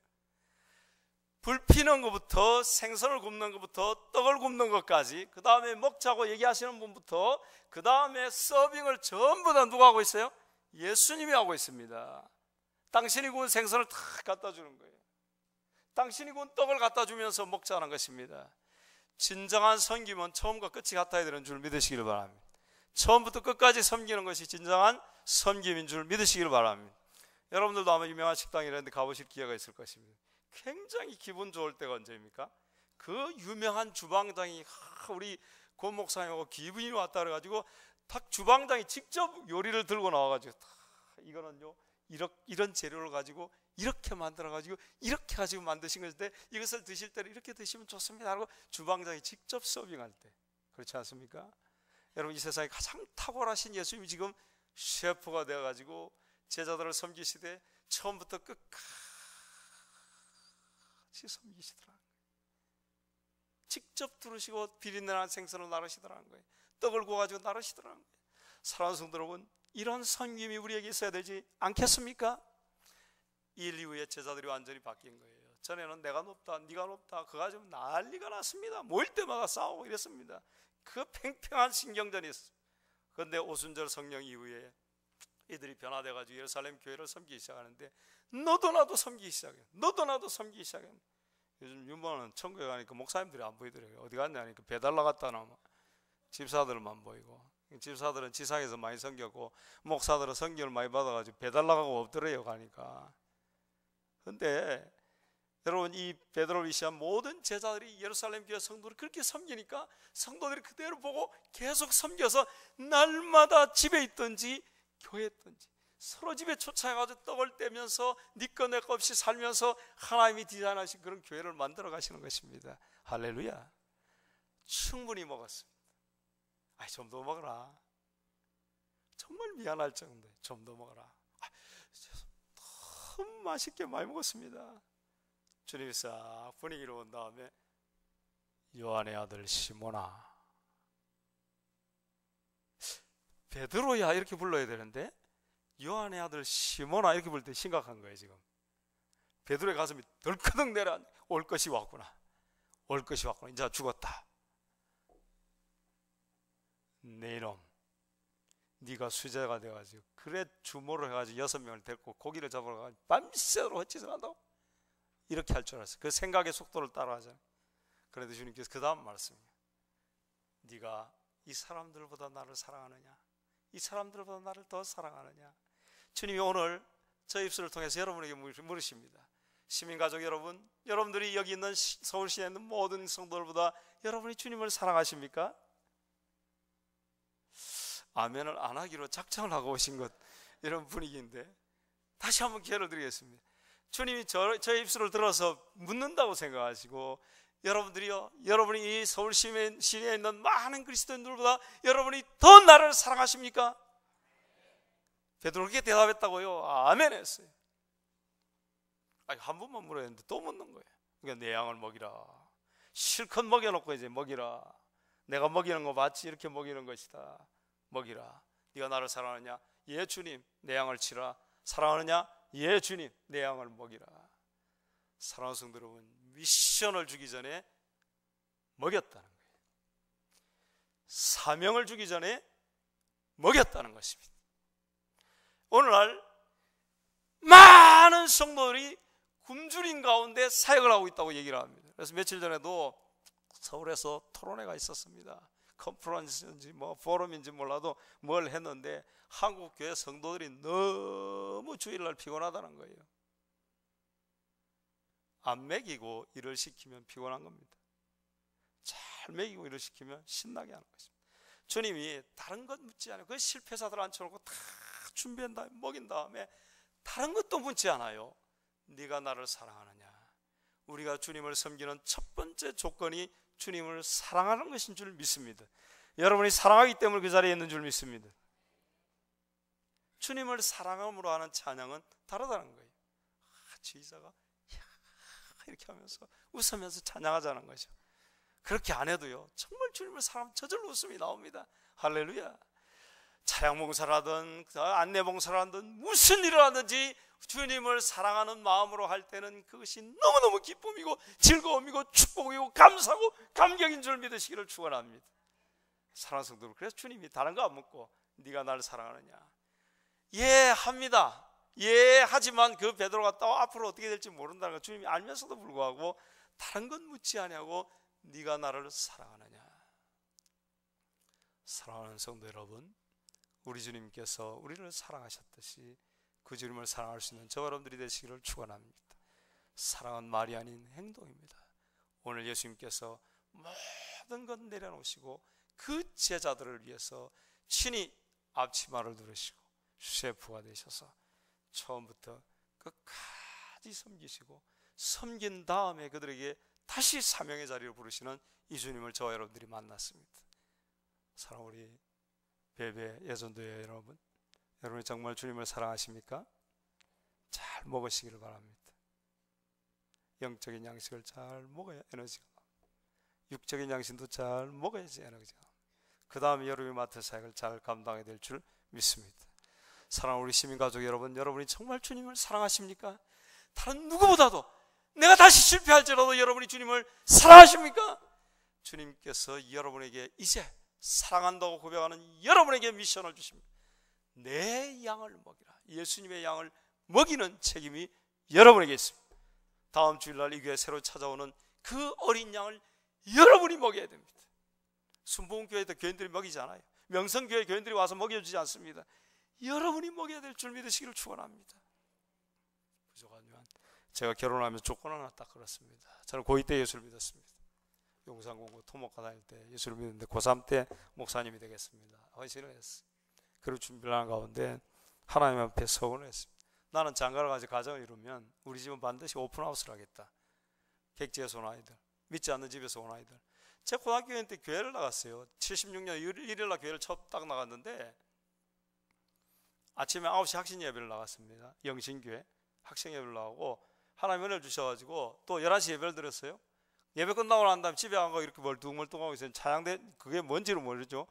Speaker 1: 불 피는 것부터 생선을 굽는 것부터 떡을 굽는 것까지, 그 다음에 먹자고 얘기하시는 분부터 그 다음에 서빙을 전부 다 누가 하고 있어요? 예수님이 하고 있습니다. 당신이 구운 생선을 다 갖다 주는 거예요. 당신이 구운 떡을 갖다 주면서 먹자는 것입니다. 진정한 섬김은 처음과 끝이 같아야 되는 줄 믿으시길 바랍니다. 처음부터 끝까지 섬기는 것이 진정한 섬김인 줄 믿으시길 바랍니다. 여러분들도 아마 유명한 식당이 이런 데 가보실 기회가 있을 것입니다. 굉장히 기분 좋을 때가 언제입니까? 그 유명한 주방장이 우리 고 목사님하고 기분이 왔다 그래가지고 탁 주방장이 직접 요리를 들고 나와가지고 이거는요 이런 재료를 가지고 이렇게 만들어가지고 이렇게 가지고 만드신 것인데 이것을 드실 때는 이렇게 드시면 좋습니다 하고 주방장이 직접 서빙할 때, 그렇지 않습니까? 여러분 이 세상에 가장 탁월하신 예수님이 지금 셰프가 되어가지고 제자들을 섬기시되 처음부터 끝까지 섬기시더라는 거예요. 직접 두르시고 비린내난 생선을 나르시더라는 거예요. 떡을 구워가지고 나르시더라는 거예요. 사랑하는 성도 여러분, 이런 섬김이 우리에게 있어야 되지 않겠습니까? 일 이후에 제자들이 완전히 바뀐 거예요. 전에는 내가 높다 네가 높다 그거 가지고 난리가 났습니다. 모일 때마다 싸우고 이랬습니다. 그 팽팽한 신경전이 있어요. 그런데 오순절 성령 이후에 이들이 변화돼가지고 예루살렘 교회를 섬기기 시작하는데 너도 나도 섬기기 시작해요. 너도 나도 섬기기 시작해요. 요즘 유머는 천국에 가니까 목사님들이 안 보이더래요. 어디 갔냐 하니까 배달 나갔다 나면 집사들만 보이고, 집사들은 지상에서 많이 섬겼고 목사들은 성경을 많이 받아가지고 배달 나가고 없더래요 가니까. 근데 여러분 이 베드로를 위시한 모든 제자들이 예루살렘 교회 성도를 그렇게 섬기니까 성도들이 그대로 보고 계속 섬겨서 날마다 집에 있든지 교회에 있든지 서로 집에 초청해가지고 떡을 떼면서 네 거 내 거 없이 살면서 하나님이 디자인하신 그런 교회를 만들어 가시는 것입니다. 할렐루야. 충분히 먹었습니다. 아이 좀 더 먹어라. 정말 미안할 정도에 좀 더 먹어라. 너무 맛있게 많이 먹었습니다. 주님이 싹 분위기를 온 다음에 요한의 아들 시몬아, 베드로야 이렇게 불러야 되는데 요한의 아들 시몬아 이렇게 볼 때 심각한 거예요. 지금 베드로의 가슴이 덜커덕 내려 올 것이 왔구나. 올 것이 왔구나. 이제 죽었다. 내 이놈 네가 수제가 돼가지고 그래 주모를 해가지고 6명을 데리고 고기를 잡아가지고 밤새도록 헛짓을 한다고? 이렇게 할 줄 알았어요. 그 생각의 속도를 따라가잖아요. 그런데 주님께서 그 다음 말씀이에요. 네가 이 사람들보다 나를 사랑하느냐? 이 사람들보다 나를 더 사랑하느냐? 주님이 오늘 저 입술을 통해서 여러분에게 물으십니다. 시민가족 여러분, 여러분들이 여기 있는 서울시에 있는 모든 성도들보다 여러분이 주님을 사랑하십니까? 아멘을 안 하기로 작정을 하고 오신 것, 이런 분위기인데 다시 한번 기회를 드리겠습니다. 주님이 저의 입술을 들어서 묻는다고 생각하시고, 여러분들이요, 여러분이 이 서울시에 있는 많은 그리스도인들보다 여러분이 더 나를 사랑하십니까? 베드로 그렇게 대답했다고요? 아멘 했어요. 아니, 한 번만 물어야 했는데 또 묻는 거예요. 그러니까 내 양을 먹이라. 실컷 먹여놓고 이제 먹이라. 내가 먹이는 거 맞지? 이렇게 먹이는 것이다. 먹이라. 네가 나를 사랑하느냐? 예 주님, 내 양을 치라. 사랑하느냐? 예 주님, 내 양을 먹이라. 사랑하는 성도 여러분, 미션을 주기 전에 먹였다는 거예요. 사명을 주기 전에 먹였다는 것입니다. 오늘날 많은 성도들이 굶주린 가운데 사역을 하고 있다고 얘기를 합니다. 그래서 며칠 전에도 서울에서 토론회가 있었습니다. 컨퍼런스인지 포럼인지 몰라도 뭘 했는데 한국교회 성도들이 너무 주일날 피곤하다는 거예요. 안 먹이고 일을 시키면 피곤한 겁니다. 잘 먹이고 일을 시키면 신나게 하는 것입니다. 주님이 다른 것 묻지 않아요. 그 실패자들 앉혀놓고 다 준비한 다음에 먹인 다음에 다른 것도 묻지 않아요. 네가 나를 사랑하느냐? 우리가 주님을 섬기는 첫 번째 조건이 주님을 사랑하는 것인 줄 믿습니다. 여러분이 사랑하기 때문에 그 자리에 있는 줄 믿습니다. 주님을 사랑함으로 하는 찬양은 다르다는 거예요. 지휘자가 이렇게 하면서 웃으면서 찬양하자는 거죠. 그렇게 안 해도요, 정말 주님을 사랑하면 저절로 웃음이 나옵니다. 할렐루야. 차량 봉사를 하든 안내 봉사를 하든 무슨 일을 하든지 주님을 사랑하는 마음으로 할 때는 그것이 너무너무 기쁨이고 즐거움이고 축복이고 감사하고 감격인 줄 믿으시기를 축원합니다. 사랑하는 성도들, 그래서 주님이 다른 거 안 묻고 네가 나를 사랑하느냐? 예 합니다. 예 하지만 그 베드로가 또 앞으로 어떻게 될지 모른다는 걸 주님이 알면서도 불구하고 다른 건 묻지 아니하고 네가 나를 사랑하느냐? 사랑하는 성도 여러분, 우리 주님께서 우리를 사랑하셨듯이 그 주님을 사랑할 수 있는 저와 여러분들이 되시기를 축원합니다. 사랑은 말이 아닌 행동입니다. 오늘 예수님께서 모든 것 내려놓으시고 그 제자들을 위해서 친히 앞치마를 두르시고 셰프가 되셔서 처음부터 끝까지 섬기시고 섬긴 다음에 그들에게 다시 사명의 자리를 부르시는 이 주님을 저와 여러분들이 만났습니다. 사랑 우리 베베 예전도의 여러분, 여러분이 정말 주님을 사랑하십니까? 잘 먹으시기를 바랍니다. 영적인 양식을 잘 먹어야 에너지가 나옵니다. 육적인 양식도 잘 먹어야지 에너지가 나옵니다. 그 다음에 여러분이 맡은 사역을 잘 감당해야 될 줄 믿습니다. 사랑하는 우리 시민가족 여러분, 여러분이 정말 주님을 사랑하십니까? 다른 누구보다도 내가 다시 실패할지라도 여러분이 주님을 사랑하십니까? 주님께서 여러분에게 이제 사랑한다고 고백하는 여러분에게 미션을 주십니다. 내 양을 먹이라. 예수님의 양을 먹이는 책임이 여러분에게 있습니다. 다음 주일날 이 교회 새로 찾아오는 그 어린 양을 여러분이 먹여야 됩니다. 순복음교회도 교인들이 먹이지 않아요. 명성교회 교인들이 와서 먹여주지 않습니다. 여러분이 먹여야 될 줄 믿으시기를 축원합니다. 부족하지만 제가 결혼하면서 조건 하나 딱 걸었습니다. 저는 고2 때 예수를 믿었습니다. 용산공고 토목과 다닐 때 예수를 믿었는데 고3 때 목사님이 되겠습니다. 헌신을 했어요. 그리고 준비를 하는 가운데 하나님 앞에 서원을 했습니다. 나는 장가를 가지고 가정을 이루면 우리 집은 반드시 오픈하우스를 하겠다. 객지에서 온 아이들, 믿지 않는 집에서 온 아이들. 제가 고등학교 때 교회를 나갔어요. 76년 1일날 교회를 처음 딱 나갔는데 아침에 9시 학신 예배를 나갔습니다. 영신교회 학생 예배를 나가고 하나님 은혜를 주셔가지고 또 11시 예배를 드렸어요. 예배 끝나고 난 다음에 집에 간 거 이렇게 멀뚱멀뚱하고 있어요. 찬양대 그게 뭔지를 모르죠.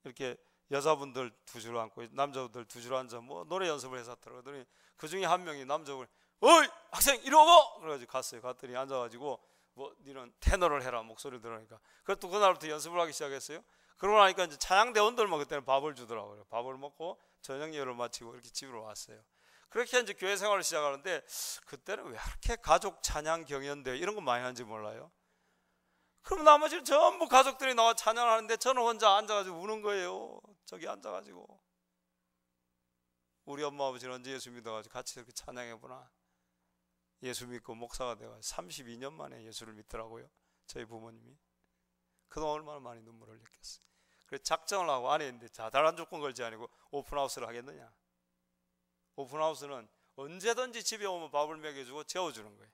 Speaker 1: 이렇게 여자분들 두 줄 앉고 남자분들 두 줄 앉아 뭐 노래 연습을 해서 들어가더니 그 중에 한 명이 남자분, 어이 학생 이리 와봐! 그래가지고 갔어요. 갔더니 앉아가지고 뭐 니는 테너를 해라 목소리를 들으니까. 그래서 또 그날부터 연습을 하기 시작했어요. 그러고 나니까 이제 찬양대원들만 그때는 밥을 주더라고요. 밥을 먹고 저녁 예배를 마치고 이렇게 집으로 왔어요. 그렇게 이제 교회 생활을 시작하는데 그때는 왜 이렇게 가족 찬양 경연대 이런 거 많이 하는지 몰라요. 그럼 나머지는 전부 가족들이 나와 찬양하는데 저는 혼자 앉아가지고 우는 거예요. 저기 앉아가지고. 우리 엄마 아버지는 언제 예수 믿어가지고 같이 이렇게 찬양해보나. 예수 믿고 목사가 돼가지고 32년 만에 예수를 믿더라고요. 저희 부모님이. 그동안 얼마나 많이 눈물을 흘렸겠어요. 그래서 작정을 하고 안에 있는데 다른 조건 걸지 아니고 오픈하우스를 하겠느냐. 오픈하우스는 언제든지 집에 오면 밥을 먹여주고 재워주는 거예요.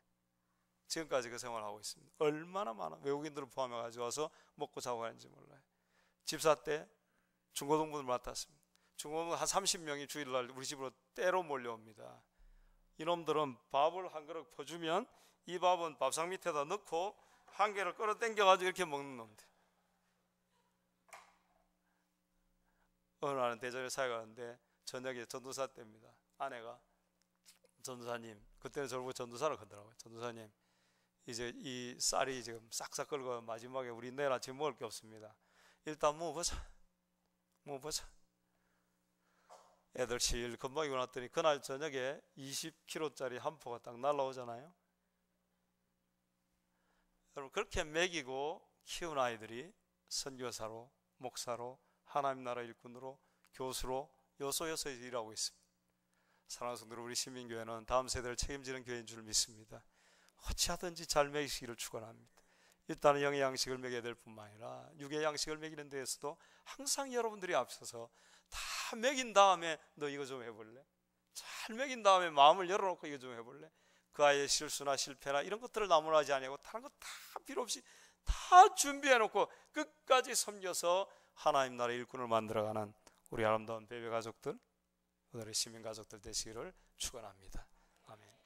Speaker 1: 지금까지 그 생활을 하고 있습니다. 얼마나 많아. 외국인들을 포함해 가지고 와서 먹고 자고 하는지 몰라요. 집사 때 중고등부를 맡았습니다. 중고등부 한 30명이 주일날 우리 집으로 때로 몰려옵니다. 이놈들은 밥을 한 그릇 퍼주면 이 밥은 밥상 밑에다 넣고 한 개를 끌어 당겨가지고 이렇게 먹는 놈들. 어느 날은 대전에 사회 가는데 저녁에 전도사 때입니다. 아내가 전도사님, 그때는 저를 보고 전도사를 하더라고요. 전도사님, 이제 이 쌀이 지금 싹싹 끓고 마지막에 우리 내일 아침 먹을 게 없습니다. 일단 먹어보자. 애들 실 금방 일어났더니 그날 저녁에 20kg짜리 한 포가 딱 날라오잖아요. 여러분, 그렇게 먹이고 키운 아이들이 선교사로, 목사로, 하나님 나라 일꾼으로, 교수로 요소에서 일하고 있습니다. 사랑하는 성도들, 우리 시민교회는 다음 세대를 책임지는 교회인 줄 믿습니다. 어찌하든지 잘 먹이시기를 축원합니다. 일단은 영의 양식을 먹여야 될 뿐만 아니라 육의 양식을 먹이는 데에서도 항상 여러분들이 앞서서 다 먹인 다음에 너 이거 좀 해볼래? 잘 먹인 다음에 마음을 열어놓고 이거 좀 해볼래? 그 아이의 실수나 실패나 이런 것들을 나무라지 아니하고 다른 것 다 필요 없이 다 준비해놓고 끝까지 섬겨서 하나님 나라의 일꾼을 만들어가는 우리 아름다운 베베 가족들, 오늘의 시민 가족들 되시기를 축원합니다. 아멘.